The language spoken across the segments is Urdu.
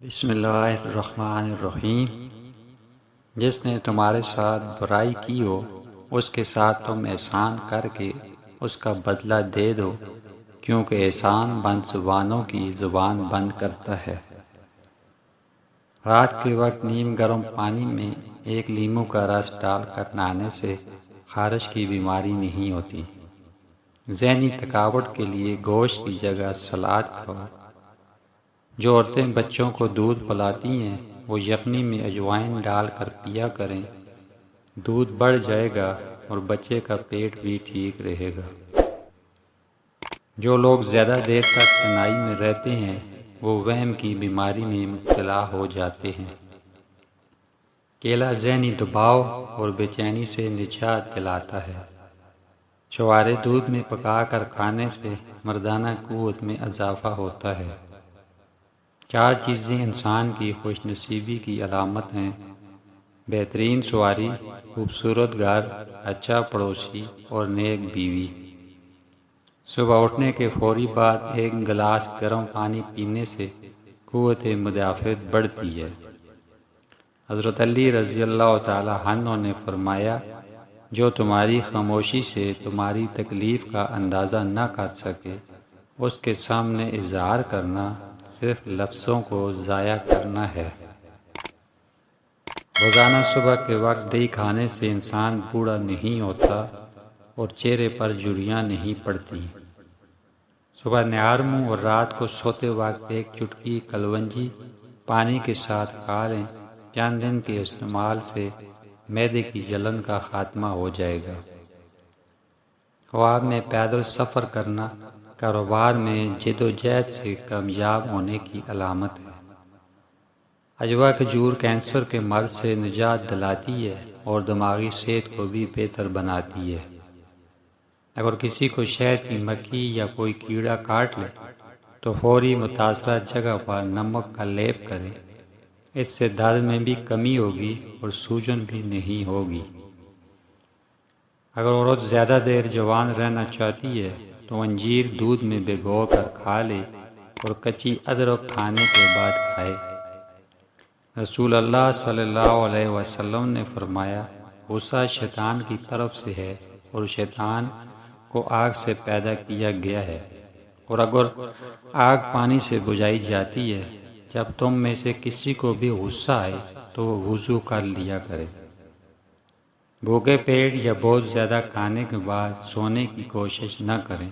بسم اللہ الرحمن الرحیم۔ جس نے تمہارے ساتھ برائی کی ہو اس کے ساتھ تم احسان کر کے اس کا بدلہ دے دو، کیونکہ احسان بند زبانوں کی زبان بند کرتا ہے۔ رات کے وقت نیم گرم پانی میں ایک لیموں کا رس ڈال کر نہانے سے خارش کی بیماری نہیں ہوتی۔ ذہنی تھکاوٹ کے لیے گوشت کی جگہ سلاد کھاؤ۔ جو عورتیں بچوں کو دودھ پلاتی ہیں وہ یخنی میں اجوائن ڈال کر پیا کریں، دودھ بڑھ جائے گا اور بچے کا پیٹ بھی ٹھیک رہے گا۔ جو لوگ زیادہ دیر تک تنہائی میں رہتے ہیں وہ وہم کی بیماری میں مبتلا ہو جاتے ہیں۔ کیلا ذہنی دباؤ اور بے چینی سے نجات دلاتا ہے۔ چھوارے دودھ میں پکا کر کھانے سے مردانہ قوت میں اضافہ ہوتا ہے۔ 4 چیزیں انسان کی خوش نصیبی کی علامت ہیں: بہترین سواری، خوبصورت گھر، اچھا پڑوسی اور نیک بیوی۔ صبح اٹھنے کے فوری بعد ایک گلاس گرم پانی پینے سے قوت مدافعت بڑھتی ہے۔ حضرت علی رضی اللہ تعالی عنہ نے فرمایا، جو تمہاری خاموشی سے تمہاری تکلیف کا اندازہ نہ کر سکے اس کے سامنے اظہار کرنا صرف لفظوں کو ضائع کرنا ہے۔ روزانہ صبح کے وقت دہی کھانے سے انسان بوڑھا نہیں ہوتا اور چہرے پر جھریاں نہیں پڑتی۔ صبح نہار منہ اور رات کو سوتے وقت ایک چٹکی کلونجی پانی کے ساتھ کھا لیں۔ چند دن کے استعمال سے معدے کی جلن کا خاتمہ ہو جائے گا۔ خواب میں پیدل سفر کرنا کاروبار میں جدوجہد سے کامیاب ہونے کی علامت ہے۔ عجوا کھجور کینسر کے مرض سے نجات دلاتی ہے اور دماغی صحت کو بھی بہتر بناتی ہے۔ اگر کسی کو شہد کی مکھی یا کوئی کیڑا کاٹ لے تو فوری متاثرہ جگہ پر نمک کا لیپ کریں۔ اس سے درد میں بھی کمی ہوگی اور سوجن بھی نہیں ہوگی۔ اگر عورت زیادہ دیر جوان رہنا چاہتی ہے تو انجیر دودھ میں بھگو کر کھا لے اور کچی ادرک کھانے کے بعد کھائے۔ رسول اللہ صلی اللہ علیہ وسلم نے فرمایا، غصہ شیطان کی طرف سے ہے اور شیطان کو آگ سے پیدا کیا گیا ہے، اور اگر آگ پانی سے بجھائی جاتی ہے۔ جب تم میں سے کسی کو بھی غصہ آئے تو وہ وضو کر لیا کرے۔ بھوکے پیٹ یا بہت زیادہ کھانے کے بعد سونے کی کوشش نہ کریں۔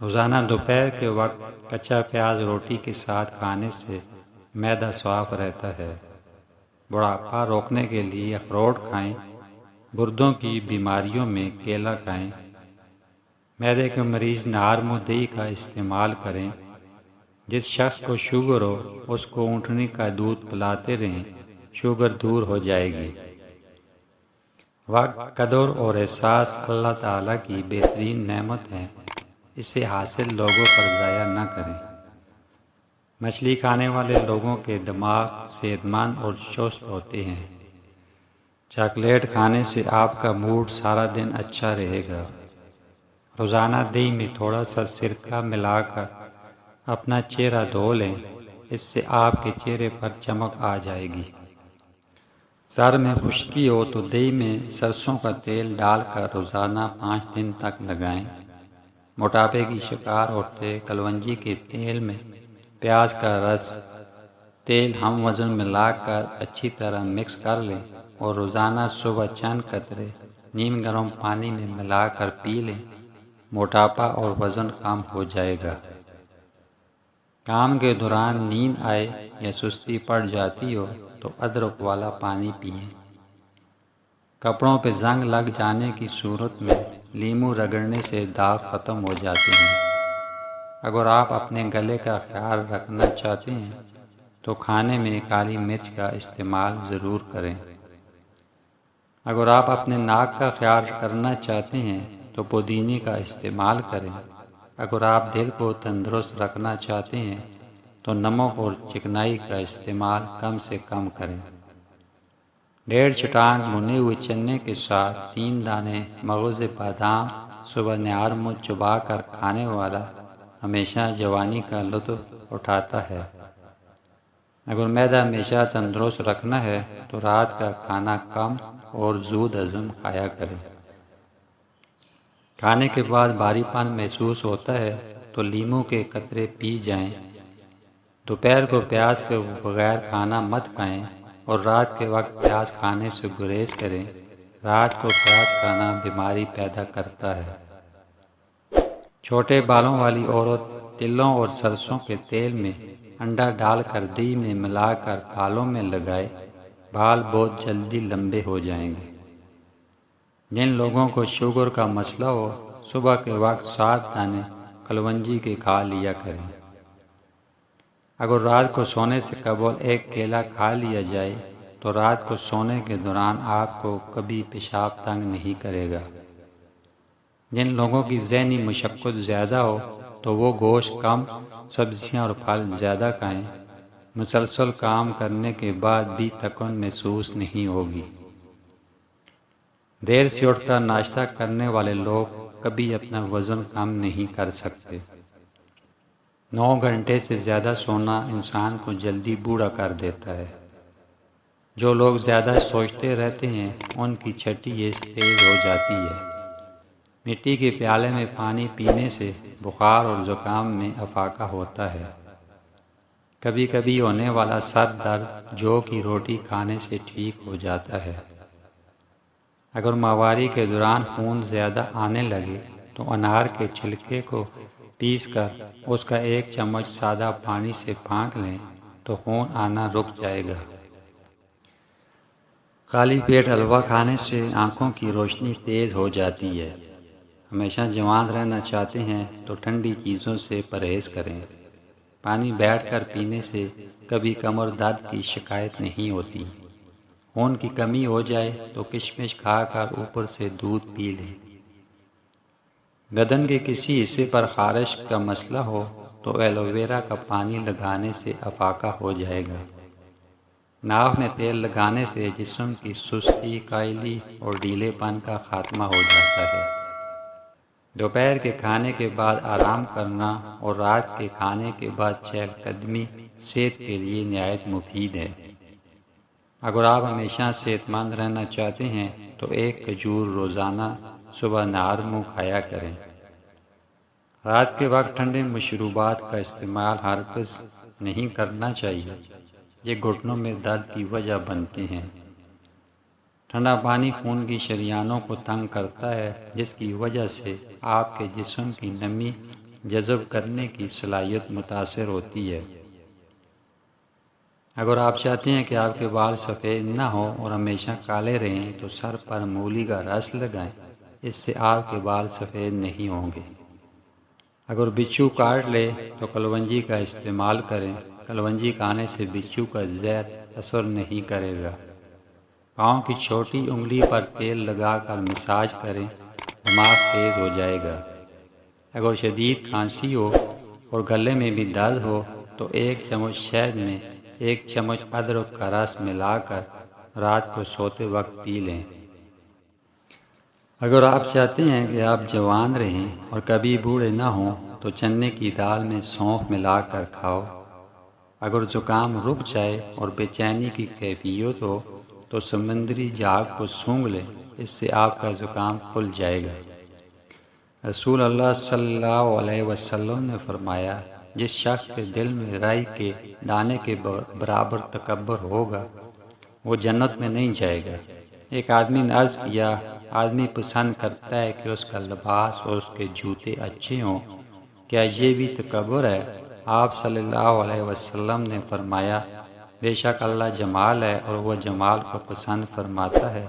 روزانہ دوپہر کے وقت کچا پیاز روٹی کے ساتھ کھانے سے معدہ صاف رہتا ہے۔ بڑھاپا روکنے کے لیے اخروٹ کھائیں۔ گردوں کی بیماریوں میں کیلا کھائیں۔ معدے کے مریض نہار منہ دہی کا استعمال کریں۔ جس شخص کو شوگر ہو اس کو اونٹنی کا دودھ پلاتے رہیں، شوگر دور ہو جائے گی۔ وقت، قدر اور احساس اللہ تعالیٰ کی بہترین نعمت ہے، اسے حاصل لوگوں پر ضائع نہ کریں۔ مچھلی کھانے والے لوگوں کے دماغ صحت مند اور چست ہوتے ہیں۔ چاکلیٹ کھانے سے آپ کا موڈ سارا دن اچھا رہے گا۔ روزانہ دہی میں تھوڑا سا سرکہ ملا کر اپنا چہرہ دھو لیں، اس سے آپ کے چہرے پر چمک آ جائے گی۔ سر میں خشکی ہو تو دہی میں سرسوں کا تیل ڈال کر روزانہ 5 دن تک لگائیں۔ موٹاپے کی شکار عورتیں کلونجی کے تیل میں پیاز کا رس، تیل ہم وزن ملا کر اچھی طرح مکس کر لیں اور روزانہ صبح چند قطرے نیم گرم پانی میں ملا کر پی لیں۔ موٹاپا اور وزن کم ہو جائے گا۔ کام کے دوران نیند آئے یا سستی پڑ جاتی ہو تو ادرک والا پانی پئیں۔ کپڑوں پہ زنگ لگ جانے کی صورت میں لیموں رگڑنے سے داغ ختم ہو جاتے ہیں۔ اگر آپ اپنے گلے کا خیال رکھنا چاہتے ہیں تو کھانے میں کالی مرچ کا استعمال ضرور کریں۔ اگر آپ اپنے ناک کا خیال کرنا چاہتے ہیں تو پودینے کا استعمال کریں۔ اگر آپ دل کو تندرست رکھنا چاہتے ہیں تو نمک اور چکنائی کا استعمال کم سے کم کریں۔ 1.5 چٹان بھنے ہوئے چنے کے ساتھ 3 دانے مغز بادام صبح نہار منہ چبا کر کھانے والا ہمیشہ جوانی کا لطف اٹھاتا ہے۔ اگر معدہ ہمیشہ تندرست رکھنا ہے تو رات کا کھانا کم اور زود ہضم کھایا کریں۔ کھانے کے بعد بھاری پن محسوس ہوتا ہے تو لیموں کے قطرے پی جائیں۔ دوپہر کو پیاز کے بغیر کھانا مت کھائیں اور رات کے وقت پیاز کھانے سے گریز کریں۔ رات کو پیاز کھانا بیماری پیدا کرتا ہے۔ چھوٹے بالوں والی عورت تلوں اور سرسوں کے تیل میں انڈا ڈال کر دہی میں ملا کر بالوں میں لگائے، بال بہت جلدی لمبے ہو جائیں گے۔ جن لوگوں کو شوگر کا مسئلہ ہو، صبح کے وقت 7 دانے کلونجی کے کھا لیا کریں۔ اگر رات کو سونے سے قبل ایک کیلا کھا لیا جائے تو رات کو سونے کے دوران آپ کو کبھی پیشاب تنگ نہیں کرے گا۔ جن لوگوں کی ذہنی مشقت زیادہ ہو تو وہ گوشت کم، سبزیاں اور پھل زیادہ کھائیں۔ مسلسل کام کرنے کے بعد بھی تھکن محسوس نہیں ہوگی۔ دیر سے اٹھ کر ناشتہ کرنے والے لوگ کبھی اپنا وزن کم نہیں کر سکتے۔ 9 گھنٹے سے زیادہ سونا انسان کو جلدی بوڑھا کر دیتا ہے۔ جو لوگ زیادہ سوچتے رہتے ہیں ان کی چھٹی ایج تیز ہو جاتی ہے۔ مٹی کے پیالے میں پانی پینے سے بخار اور زکام میں افاقہ ہوتا ہے۔ کبھی کبھی ہونے والا سر درد جو کی روٹی کھانے سے ٹھیک ہو جاتا ہے۔ اگر ماہواری کے دوران خون زیادہ آنے لگے تو انار کے چھلکے کو پیس کر اس کا 1 چمچ سادہ پانی سے پھانک لیں تو خون آنا رک جائے گا۔ خالی پیٹ حلوہ کھانے سے آنکھوں کی روشنی تیز ہو جاتی ہے۔ ہمیشہ جوان رہنا چاہتے ہیں تو ٹھنڈی چیزوں سے پرہیز کریں۔ پانی بیٹھ کر پینے سے کبھی کمر درد کی شکایت نہیں ہوتی۔ خون کی کمی ہو جائے تو کشمش کھا کر اوپر سے دودھ پی لیں۔ بدن کے کسی حصے پر خارش کا مسئلہ ہو تو ایلو ویرا کا پانی لگانے سے افاقہ ہو جائے گا۔ ناک میں تیل لگانے سے جسم کی سستی، کائلی اور ڈھیلے پن کا خاتمہ ہو جاتا ہے۔ دوپہر کے کھانے کے بعد آرام کرنا اور رات کے کھانے کے بعد چہل قدمی صحت کے لیے نہایت مفید ہے۔ اگر آپ ہمیشہ صحت مند رہنا چاہتے ہیں تو 1 کھجور روزانہ صبح نہار منہ کھایا کریں۔ رات کے وقت ٹھنڈے مشروبات کا استعمال ہرگز نہیں کرنا چاہیے، یہ گھٹنوں میں درد کی وجہ بنتے ہیں۔ ٹھنڈا پانی خون کی شریانوں کو تنگ کرتا ہے، جس کی وجہ سے آپ کے جسم کی نمی جذب کرنے کی صلاحیت متاثر ہوتی ہے۔ اگر آپ چاہتے ہیں کہ آپ کے بال سفید نہ ہوں اور ہمیشہ کالے رہیں تو سر پر مولی کا رس لگائیں، اس سے آپ کے بال سفید نہیں ہوں گے۔ اگر بچھو کاٹ لے تو کلونجی کا استعمال کریں۔ کلونجی کھانے سے بچھو کا زہر اثر نہیں کرے گا۔ پاؤں کی چھوٹی انگلی پر تیل لگا کر مساج کریں، دماغ تیز ہو جائے گا۔ اگر شدید کھانسی ہو اور گلے میں بھی درد ہو تو 1 چمچ شہد میں 1 چمچ ادرک کا رس ملا کر رات کو سوتے وقت پی لیں۔ اگر آپ چاہتے ہیں کہ آپ جوان رہیں اور کبھی بوڑھے نہ ہوں تو چنے کی دال میں سونف ملا کر کھاؤ۔ اگر زکام رک جائے اور بے چینی کی کیفیت ہو تو سمندری جھاگ کو سونگھ لیں، اس سے آپ کا زکام کھل جائے گا۔ رسول اللہ صلی اللہ علیہ وسلم نے فرمایا، جس شخص کے دل میں رائی کے دانے کے برابر تکبر ہوگا وہ جنت میں نہیں جائے گا۔ ایک آدمی نے عرض کیا، آدمی پسند کرتا ہے کہ اس کا لباس اور اس کے جوتے اچھے ہوں، کیا یہ بھی تکبر ہے؟ آپ صلی اللہ علیہ وسلم نے فرمایا، بے شک اللہ جمال ہے اور وہ جمال کو پسند فرماتا ہے۔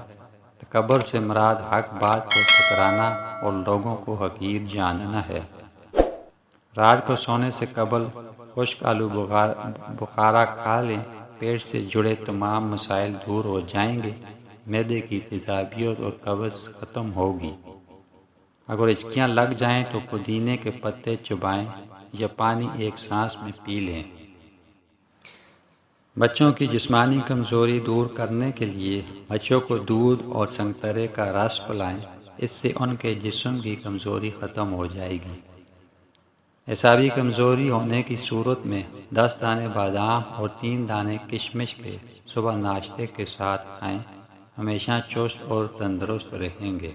تکبر سے مراد حق بات کو ٹھکرانا اور لوگوں کو حقیر جاننا ہے۔ رات کو سونے سے قبل خشک آلو بخارا کھا لیں، پیٹ سے جڑے تمام مسائل دور ہو جائیں گے، معدے کی تیزابیت اور قبض ختم ہوگی۔ اگر ہچکیاں لگ جائیں تو پودینے کے پتے چبائیں یا پانی ایک سانس میں پی لیں۔ بچوں کی جسمانی کمزوری دور کرنے کے لیے بچوں کو دودھ اور سنگترے کا رس پلائیں، اس سے ان کے جسم کی کمزوری ختم ہو جائے گی۔ اعصابی کمزوری ہونے کی صورت میں 10 دانے بادام اور 3 دانے کشمش کے صبح ناشتے کے ساتھ کھائیں، ہمیشہ چست اور تندرست رہیں گے۔